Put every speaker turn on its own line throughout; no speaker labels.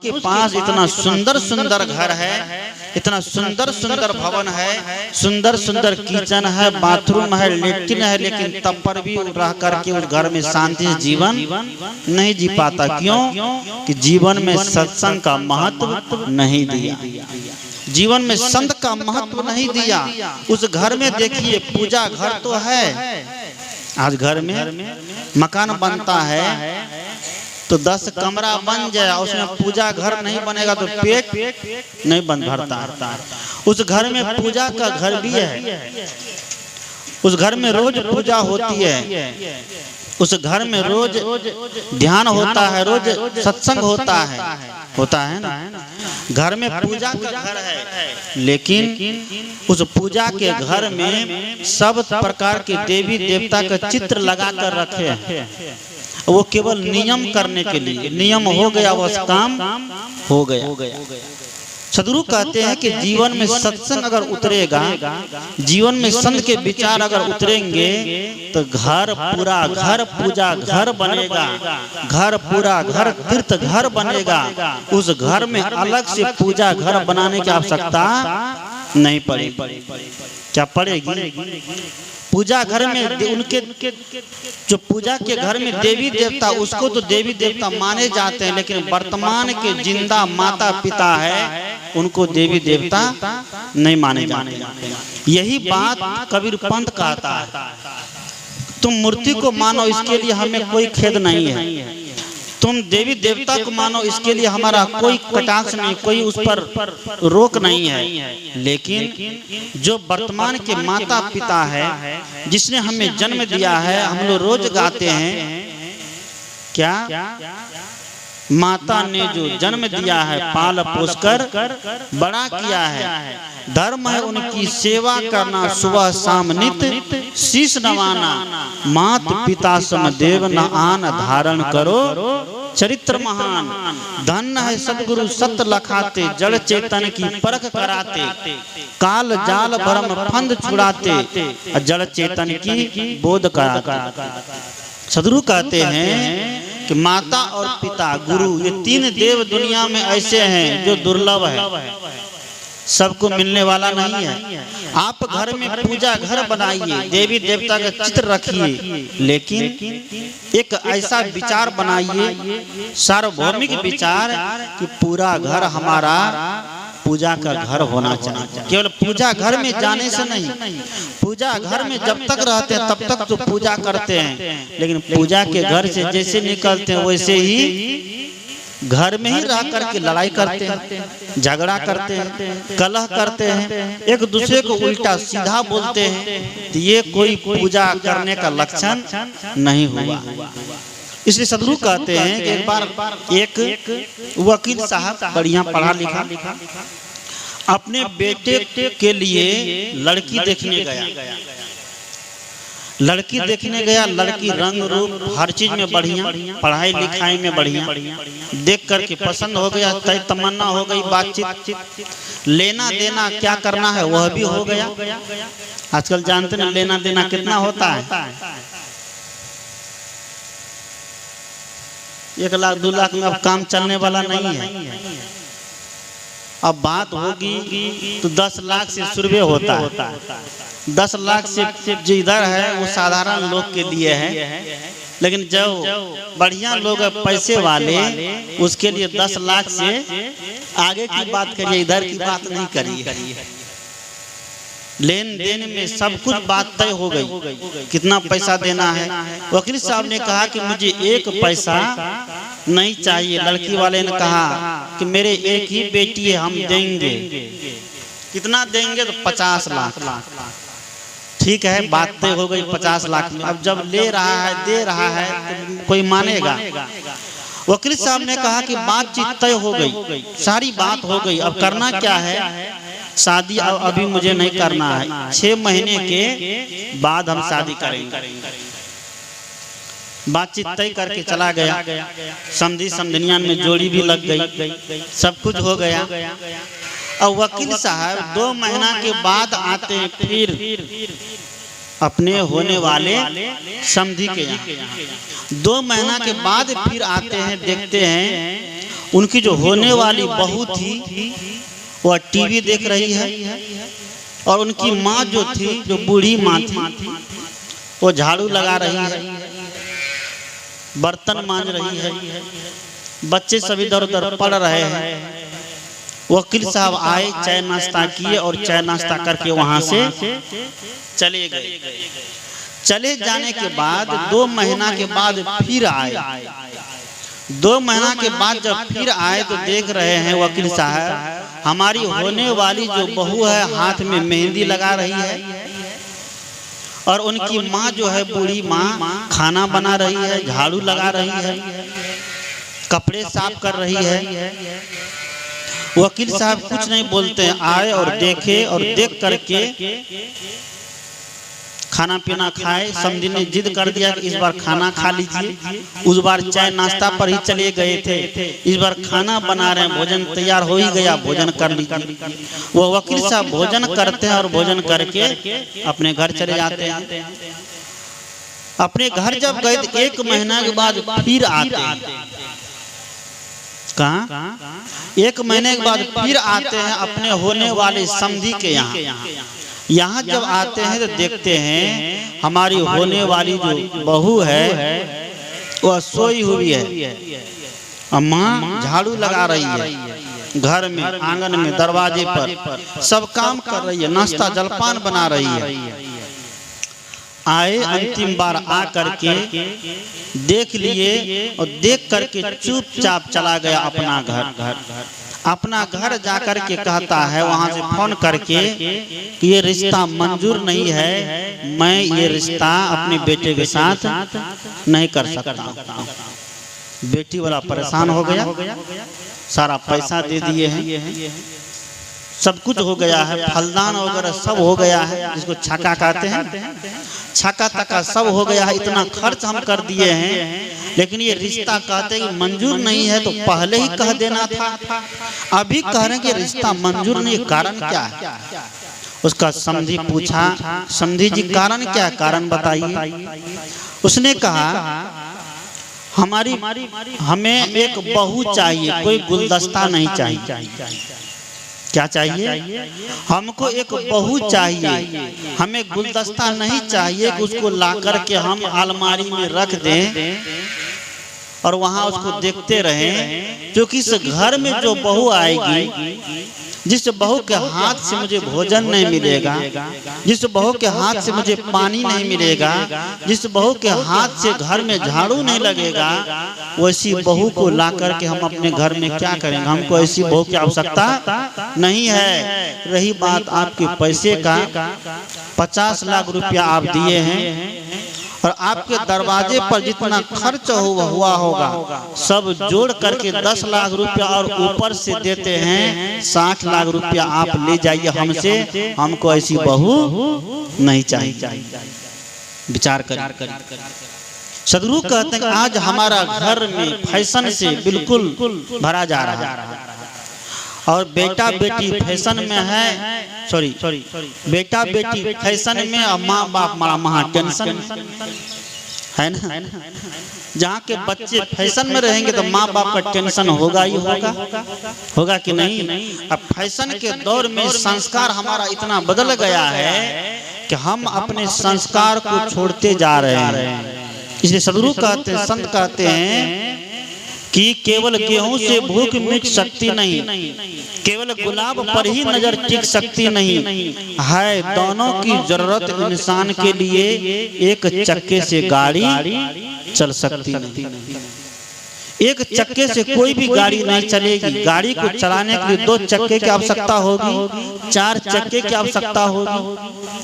उसके पास इतना सुंदर सुंदर घर है, इतना सुंदर सुंदर भवन है, सुंदर सुंदर किचन है, बाथरूम है, लेट्रिन है, लेकिन तब पर भी रह करके उस घर में शांति से जीवन नहीं जी पाता। क्यों? कि जीवन में सत्संग का महत्व नहीं दिया, जीवन में संत का महत्व नहीं दिया। उस घर में देखिए पूजा घर तो है, आज घर में मकान बनता है तो 10 कमरा बन जाए, उसमें पूजा घर नहीं बनेगा तो पेट नहीं बन भरता। उस घर में पूजा का घर भी है, उस घर में रोज पूजा होती है, उस घर में रोज ध्यान होता है, रोज सत्संग होता है ना। घर में पूजा का घर है, लेकिन उस पूजा के घर में सब प्रकार के देवी देवता का चित्र लगा कर रखे हैं। वो केवल नियम करने के लिए, नियम हो गया बस काम हो गया। सदगुरु कहते हैं कि जीवन में सत्संग अगर उतरेगा, जीवन में संत के विचार अगर उतरेंगे तो घर पूरा घर पूजा घर बनेगा, घर पूरा घर तीर्थ घर बनेगा। उस घर में अलग से पूजा घर बनाने की आवश्यकता नहीं पड़ेगी। क्या पड़ेगी? पूजा घर में उनके जो पूजा के घर में देवी देवता, उसको तो देवी देवता माने जाते हैं, लेकिन वर्तमान के जिंदा माता पिता है उनको देवी देवता नहीं माने जाते। यही बात कबीर पंत कहता है, तुम मूर्ति को मानो इसके लिए हमें कोई खेद नहीं है, तुम देवी देवता को मानो इसके लिए हमारा कोई कटाक्ष नहीं, कोई उस पर रोक नहीं है, लेकिन जो वर्तमान के माता पिता है, जिसने हमें जन्म दिया है, हम लोग रोज गाते हैं क्या, माता ने जो जन्म दिया है पाल पोस कर बड़ा किया है, धर्म है उनकी सेवा करना, सुबह शाम नित शीश नवाना, मात पिता समदेव न आन धारण करो चरित्र महान। धन है सदगुरु सत्य लखाते, जड़ चेतन की परख कराते, काल जाल भरम फंद छुड़ाते, जड़ चेतन की बोध कराते। सदगुरु कहते हैं कि माता और पिता गुरु ये 3 देव दुनिया में ऐसे हैं जो दुर्लभ है, सबको मिलने वाला नहीं है। आप घर में पूजा घर बनाइए, देवी देवता का चित्र रखिए, लेकिन एक ऐसा विचार बनाइए, सार्वभौमिक विचार कि पूरा घर हमारा पूजा का घर होना चाहिए। केवल पूजा घर में जाने से नहीं, पूजा घर में जब तक रहते हैं तब तक तो पूजा करते हैं, लेकिन पूजा के घर से जैसे निकलते हैं वैसे ही घर में ही रह करके लड़ाई करते हैं, झगड़ा करते हैं, कलह करते हैं, एक दूसरे को उल्टा सीधा बोलते हैं। तो ये कोई पूजा करने का लक्षण नहीं हुआ। इसलिए सदगुरु कहते हैं कि एक बार एक वकील साहब बढ़िया पढ़ा लिखा अपने बेटे के लिए लड़की देखने गया, लड़की देखने गया, लड़की रंग रूप हर चीज में बढ़िया, पढ़ाई लिखाई में बढ़िया, देख करके पसंद हो गया, तय तमन्ना हो गई, बातचीत, लेना देना क्या करना है वह भी हो गया। आजकल जानते हैं लेना देना कितना होता है, 1 लाख 2 लाख में अब काम चलने वाला नहीं है। अब बात होगी तो 10 लाख से शुरू होता है, 10 लाख से जो इधर है वो साधारण लोग के लिए है, लेकिन जो बढ़िया लोग है पैसे वाले उसके लिए 10 लाख से आगे की बात करिए, इधर की बात नहीं करिए। लेन देन में सब कुछ बात तय हो गई, कितना पैसा देना है। वकील साहब ने कहा कि मुझे 1 पैसा नहीं चाहिए। लड़की वाले ने कहा कि मेरे एक ही बेटी है, हम देंगे। कितना देंगे? तो 50 लाख। ठीक है, बात तय हो गई 50 लाख में। अब जब ले रहा है दे रहा है तो कोई मानेगा। वकील साहब ने कहा कि बातचीत तय हो गई, सारी बात हो गई, अब करना क्या है? शादी अभी मुझे नहीं करना है, 6 महीने के बाद हम शादी करेंगे। बातचीत तय करके चला गया, समझी समझनियान में जोड़ी भी लग गई, सब कुछ हो गया। और वकील साहब 2 महीना के बाद आते हैं फिर अपने होने वाले समधी के यहाँ। 2 महीना के बाद फिर आते हैं, देखते हैं उनकी जो होने वाली बहू थी वह टीवी देख रही है, और उनकी माँ जो थी, जो बूढ़ी माँ थी, वो झाड़ू लगा रही है, बर्तन मांज रही है, बच्चे सभी इधर उधर पढ़ रहे हैं। वकील साहब आए, चाय नाश्ता किए और चाय नाश्ता करके वहां से चले गए। चले जाने के बाद 2 महीना के बाद फिर आए। 2 महीना के बाद जब फिर आए तो देख रहे हैं वकील साहब हमारी होने वाली जो बहू है हाथ में मेहंदी लगा रही है, और उनकी माँ जो है बूढ़ी माँ खाना बना रही है, झाड़ू लगा रही है, कपड़े साफ कर रही है। वकील साहब कुछ नहीं बोलते हैं, आए और देखे, और देख करके खाना पीना खाए। समधी ने जिद कर दिया कि इस बार खाना खा लीजिए। उस बार चाय नाश्ता पर ही चले गए थे, इस बार खाना बना रहे हैं, भोजन तैयार हो ही गया, भोजन कर लीजिए। वो वकील साहब भोजन करते हैं और भोजन करके अपने घर चले जाते हैं। अपने घर जब गए 1 महीना के बाद फिर आते हैं। कहाँ? 1 महीने के बाद फिर आते हैं अपने होने वाले समधी के यहाँ। यहाँ जब आते हैं तो देखते हैं हमारी होने वाली जो बहू है वह सोई हुई है, और माँ झाड़ू लगा रही है, घर में, आंगन में, दरवाजे पर सब काम कर रही है, नाश्ता जलपान बना रही है। आए अंतिम बार आ करके देख लिए, और देख करके चुपचाप चला गया अपना घर। अपना घर जाकर के कहता है वहां से फोन करके कि ये रिश्ता मंजूर नहीं है, मैं ये रिश्ता अपने बेटे के साथ नहीं कर सकता। बेटी वाला परेशान हो गया, सारा पैसा दे दिए हैं, सब कुछ हो गया है, फलदान वगैरह सब हो गया है, जिसको छक्का कहते हैं, छक्का तक्का सब हो गया है, इतना खर्च हम कर दिए हैं, लेकिन ये रिश्ता कहते हैं कि मंजूर नहीं है। तो पहले ही कह देना था, अभी कह रहे हैं कि रिश्ता मंजूर नहीं, कारण क्या है? उसका समधी पूछा, समधी जी कारण क्या है, कारण बताइए। उसने कहा हमें एक बहू चाहिए, कोई गुलदस्ता नहीं चाहिए। क्या चाहिए? हमको एक बहू चाहिए, हमें गुलदस्ता नहीं चाहिए कि उसको ला करके हम अलमारी में रख दें और वहां उसको देखते रहें, क्योंकि इस घर में जो बहू आएगी, जिस बहू के हाथ से मुझे भोजन नहीं मिलेगा, जिस बहू के हाथ से मुझे पानी नहीं मिलेगा, जिस बहू के हाथ से घर में झाड़ू नहीं लगेगा, वैसी बहू को ला करके हम अपने घर में क्या करेंगे? हमको ऐसी बहू की आवश्यकता नहीं है। रही बात आपके पैसे का, 50 लाख रुपया आप दिए हैं, और आपके दरवाजे पर जितना खर्च हुआ होगा सब जोड़ करके 10 लाख रुपया और ऊपर से देते हैं, 60 लाख रुपया आप ले जाइए हमसे, हमको ऐसी बहू नहीं चाहिए। विचार करिए। सदगुरु कहते हैं आज हमारा घर में फैशन से बिल्कुल भरा जा रहा है, और बेटा बेटी फैशन में है, बेटा बेटी फैशन में, और माँ बाप महा टेंशन है ना। जहाँ के बच्चे फैशन में रहेंगे तो माँ बाप का टेंशन होगा ही होगा कि नहीं? अब फैशन के दौर में संस्कार हमारा इतना बदल गया है कि हम अपने संस्कार को छोड़ते जा रहे हैं। इसलिए सदगुरु कहते हैं, संत कहते हैं कि केवल गेहूं से भूख मिट सकती नहीं, केवल गुलाब पर ही नजर टिक सकती नहीं है, दोनों की जरूरत इंसान के लिए, एक चक्के से गाड़ी चल सकती नहीं। एक चक्के से कोई भी गाड़ी नहीं चलेगी। गाड़ी को चलाने के लिए 2 चक्के की आवश्यकता होगी, 4 चक्के की आवश्यकता होगी,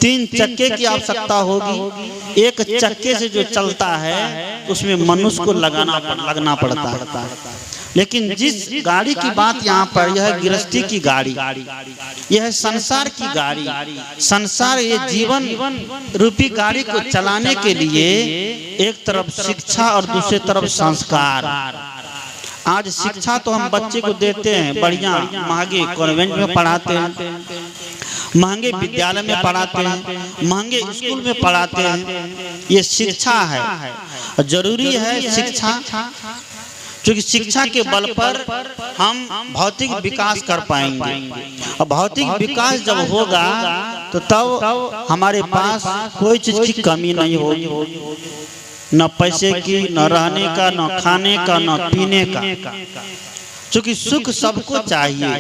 3 चक्के की आवश्यकता होगी। एक चक्के से जो चलता है उसमें मनुष्य को लगना पड़ता है। लेकिन जिस गाड़ी की बात यहाँ पर, यह गृहस्थी की गाड़ी, यह संसार की गाड़ी, संसार ये जीवन रूपी गाड़ी को चलाने के लिए एक तरफ शिक्षा और दूसरी तरफ संस्कार। आज शिक्षा तो हम बच्चे को देते हैं, बढ़िया महंगे कॉन्वेंट में पढ़ाते हैं, महंगे विद्यालय में पढ़ाते हैं, महंगे स्कूल में पढ़ाते हैं, ये शिक्षा है। जरूरी है शिक्षा, क्योंकि शिक्षा के बल पर हम भौतिक विकास कर पाएंगे, और भौतिक विकास जब होगा तो तब हमारे पास कोई चीज की कमी नहीं होगी, न पैसे की, न रहने का, न खाने का, न पीने का। क्योंकि सुख सबको चाहिए,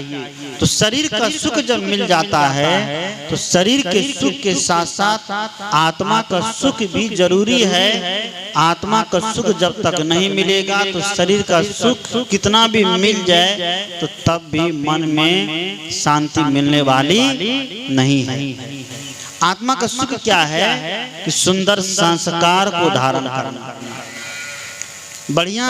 तो शरीर का सुख जब मिल जाता है तो शरीर के सुख के साथ साथ आत्मा का सुख भी जरूरी है। आत्मा का सुख जब तक नहीं मिलेगा तो शरीर का सुख कितना भी मिल जाए तो तब भी मन में शांति मिलने वाली नहीं है। आत्मा का सुख क्या है कि सुंदर संस्कार को धारण करना, बढ़िया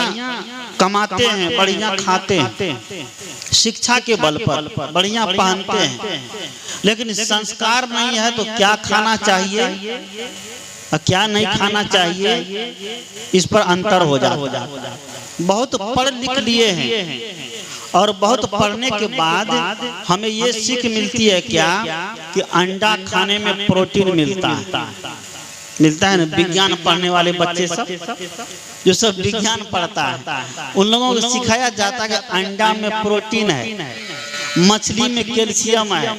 कमाते हैं, बढ़िया खाते हैं, शिक्षा के बल पर बढ़िया पहनते हैं, लेकिन संस्कार नहीं है तो क्या खाना चाहिए और क्या नहीं खाना चाहिए, इस पर अंतर हो जाता है। बहुत पढ़ लिख लिए हैं और बहुत पढ़ने के बाद हमें ये सीख मिलती है क्या कि अंडा खाने में प्रोटीन मिलता है ना। विज्ञान पढ़ने वाले बच्चे सब जो सब विज्ञान पढ़ता है उन लोगों को सिखाया जाता है कि अंडा में प्रोटीन है, मछली में कैल्शियम है,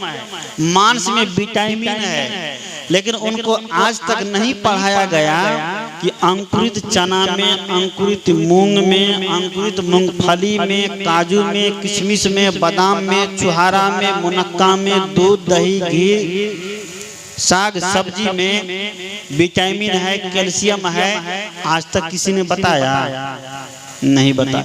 मांस में विटामिन है, लेकिन उनको आज तक नहीं पढ़ाया गया कि अंकुरित चना में, अंकुरित मूंग में, अंकुरित मूंगफली में, काजू में, किशमिश में, बादाम में, छुहारा में, मुनक्का में, दूध, दही, घी, साग सब्जी में विटामिन है, कैल्शियम है। आज तक किसी ने बताया नहीं बताया।